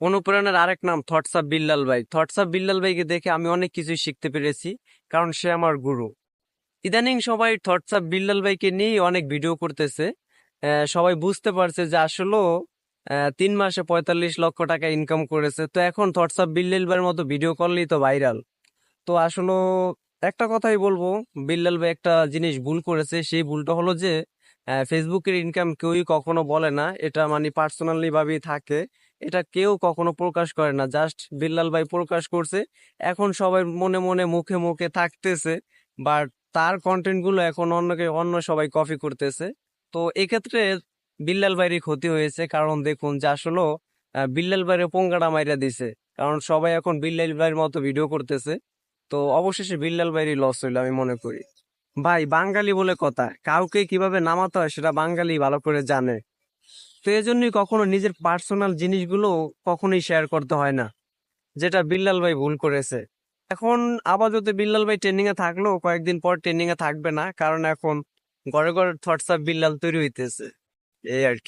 অনুপ্রেরণার আরেক নাম থটস অফ বিল্লাল ভাই। থটস অফ বিল্লাল ভাইকে দেখে আমি অনেক কিছুই শিখতে পেরেছি, কারণ সে আমার গুরু। ইদানিং সবাই থটস অফ বিল্লাল ভাইকে নিয়ে অনেক ভিডিও করতেছে। সবাই বুঝতে পারছে যে আসলে 3 মাসে 45 লক্ষ টাকা ইনকাম করেছে। তো এখন থটস অফ বিল্লাল ভাইয়ের মতো ভিডিও করলেই তো ভাইরাল। তো আসলে একটা কথাই বলবো, বিল্লাল ভাই একটা জিনিস ভুল করেছে। সেই ভুলটা হলো যে ফেসবুকের ইনকাম কেউই কখনো বলে না, এটা মানে পার্সোনালি ভাবেই থাকে। এটা কেউ কখনো প্রকাশ করে না, জাস্ট বিল্লাল ভাই প্রকাশ করছে। এখন সবাই মনে মনে মুখে মুখে থাকতেছে, বাট তার কন্টেন্ট গুলো এখন অন্য সবাই কপি করতেছে। তো এক্ষেত্রে বিল্লাল ভাইয়েরই ক্ষতি হয়েছে, কারণ দেখুন যে আসলে বিল্লাল ভাইয়ের পোঙ্গাটা মাইরা দিছে, কারণ সবাই এখন বিল্লাল ভাইয়ের মতো ভিডিও করতেছে। তো অবশেষে বিল্লাল ভাইয়েরই লস হইলো আমি মনে করি। ভাই, বাঙালি বলে কথা, কাউকে কিভাবে নামাতে হয় সেটা বাঙালি ভালো করে জানে। তো এজন্যই কখনো নিজের পার্সোনাল জিনিসগুলো কখনোই শেয়ার করতে হয় না, যেটা বিল্লাল ভাই ভুল করেছে। এখন আপাতত বিল্লাল ভাই ট্রেন্ডিং এ থাকলেও কয়েকদিন পর ট্রেন্ডিং এ থাকবে না, কারণ এখন ঘরে ঘরে থটস অফ বিল্লাল তৈরি হইতেছে, এই আর কি।